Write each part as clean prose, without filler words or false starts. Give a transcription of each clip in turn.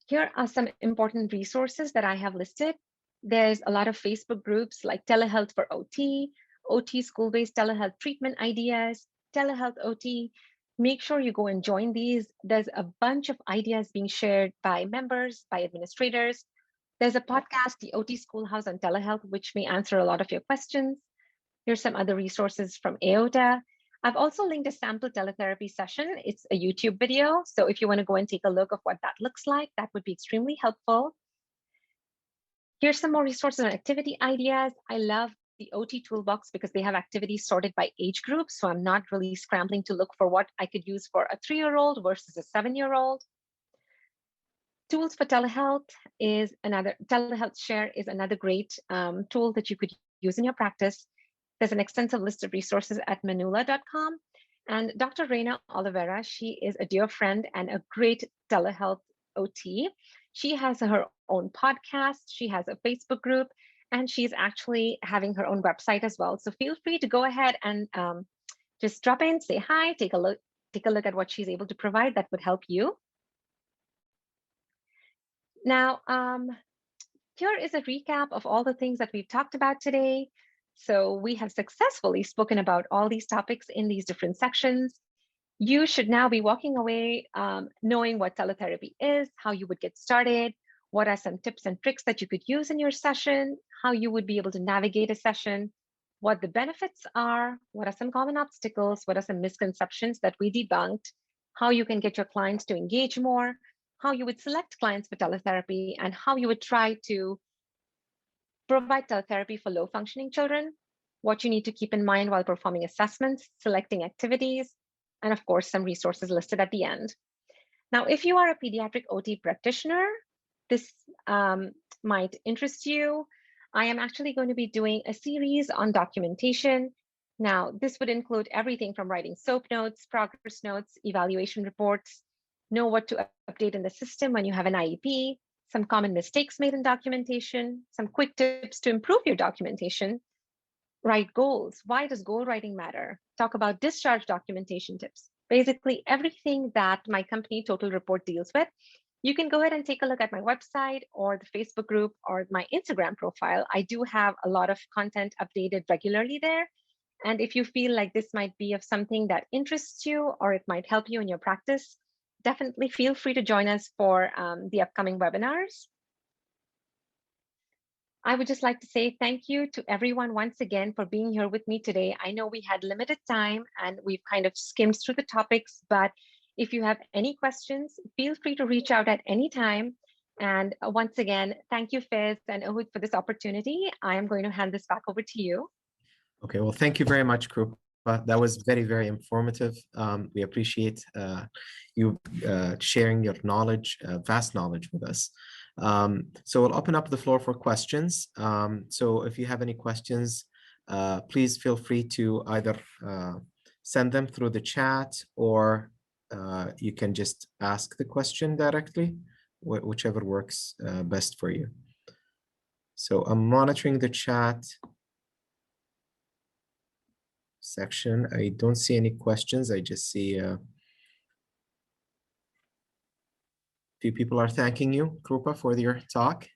Here are some important resources that I have listed. There's a lot of Facebook groups like Telehealth for OT, OT school-based telehealth treatment ideas, Telehealth OT. Make sure you go and join these. There's a bunch of ideas being shared by members, by administrators. There's a podcast, the OT Schoolhouse on Telehealth, which may answer a lot of your questions. Here's some other resources from AOTA. I've also linked a sample teletherapy session. It's a YouTube video. So if you want to go and take a look of what that looks like, that would be extremely helpful. Here's some more resources on activity ideas. I love the OT toolbox because they have activities sorted by age group. So I'm not really scrambling to look for what I could use for a 3-year-old versus a 7-year-old. Tools for telehealth is another, telehealth share is another great tool that you could use in your practice. There's an extensive list of resources at manula.com. And Dr. Reina Oliveira, she is a dear friend and a great telehealth OT. She has her own podcast, she has a Facebook group, and she's actually having her own website as well. So feel free to go ahead and just drop in, say hi, take a look at what she's able to provide that would help you. Now, here is a recap of all the things that we've talked about today. So we have successfully spoken about all these topics in these different sections. You should now be walking away knowing what teletherapy is, how you would get started, what are some tips and tricks that you could use in your session, how you would be able to navigate a session, what the benefits are, what are some common obstacles, what are some misconceptions that we debunked, how you can get your clients to engage more, how you would select clients for teletherapy, and how you would try to provide teletherapy for low functioning children, what you need to keep in mind while performing assessments, selecting activities, and of course, some resources listed at the end. Now, if you are a pediatric OT practitioner, this might interest you. I am actually going to be doing a series on documentation. Now, this would include everything from writing SOAP notes, progress notes, evaluation reports, know what to update in the system when you have an IEP, some common mistakes made in documentation, some quick tips to improve your documentation, write goals. Why does goal writing matter? Talk about discharge documentation tips. Basically, everything that my company Total Report deals with. You can go ahead and take a look at my website or the Facebook group or my Instagram profile. I do have a lot of content updated regularly there. And if you feel like this might be of something that interests you or it might help you in your practice, definitely feel free to join us for the upcoming webinars. I would just like to say thank you to everyone once again for being here with me today. I know we had limited time and we've kind of skimmed through the topics, but if you have any questions, feel free to reach out at any time. And once again, thank you, Faiz and Uhud, for this opportunity. I am going to hand this back over to you. Okay, well, thank you very much, Krupa. That was very, very informative. We appreciate you sharing your knowledge, vast knowledge with us. So we'll open up the floor for questions. So if you have any questions, please feel free to either send them through the chat or you can just ask the question directly, whichever works best for you. So I'm monitoring the chat section. I don't see any questions. I just see a few people are thanking you, Krupa, for your talk.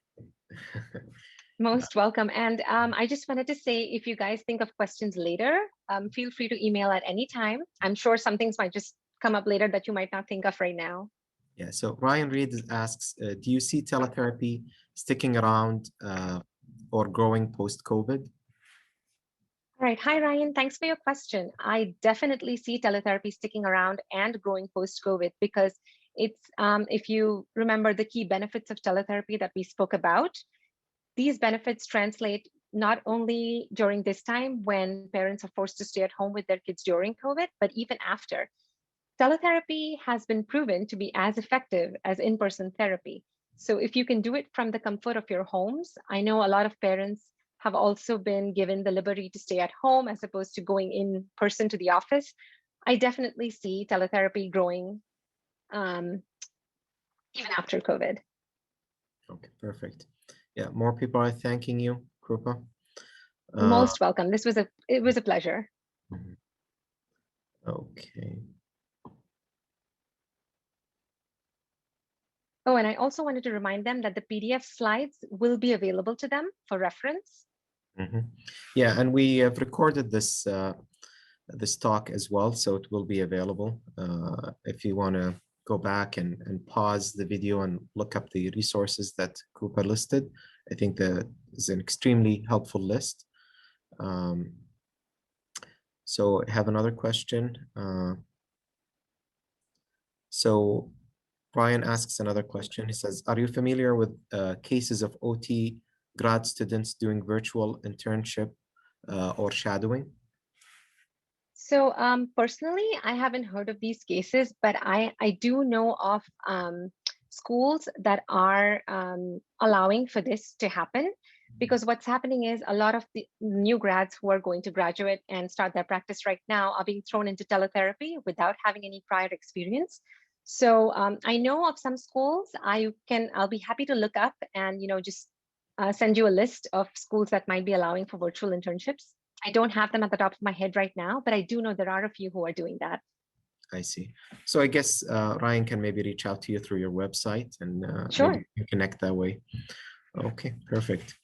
Most welcome. And I just wanted to say, if you guys think of questions later, feel free to email at any time. I'm sure some things might just come up later that you might not think of right now. Yeah, so Ryan Reed asks, do you see teletherapy sticking around or growing post-COVID? All right. Hi, Ryan. Thanks for your question. I definitely see teletherapy sticking around and growing post-COVID because it's, if you remember the key benefits of teletherapy that we spoke about, these benefits translate not only during this time when parents are forced to stay at home with their kids during COVID, but even after. Teletherapy has been proven to be as effective as in-person therapy. So if you can do it from the comfort of your homes, I know a lot of parents have also been given the liberty to stay at home as opposed to going in person to the office. I definitely see teletherapy growing even after COVID. Okay, perfect. Yeah, more people are thanking you, Krupa. Most welcome. It was a pleasure. Okay. Oh, and I also wanted to remind them that the PDF slides will be available to them for reference. Yeah, and we have recorded this talk as well, so it will be available if you want to go back and pause the video and look up the resources that Krupa listed. I think that is an extremely helpful list. So I have another question. So Brian asks another question. He says, are you familiar with cases of OT grad students doing virtual internship or shadowing? So personally, I haven't heard of these cases, but I do know of schools that are allowing for this to happen. Because what's happening is a lot of the new grads who are going to graduate and start their practice right now are being thrown into teletherapy without having any prior experience. So I know of some schools. I'll be happy to look up and just send you a list of schools that might be allowing for virtual internships. I don't have them at the top of my head right now, but I do know there are a few who are doing that. I see. So I guess Ryan can maybe reach out to you through your website and maybe Sure. you connect that way. Okay, perfect.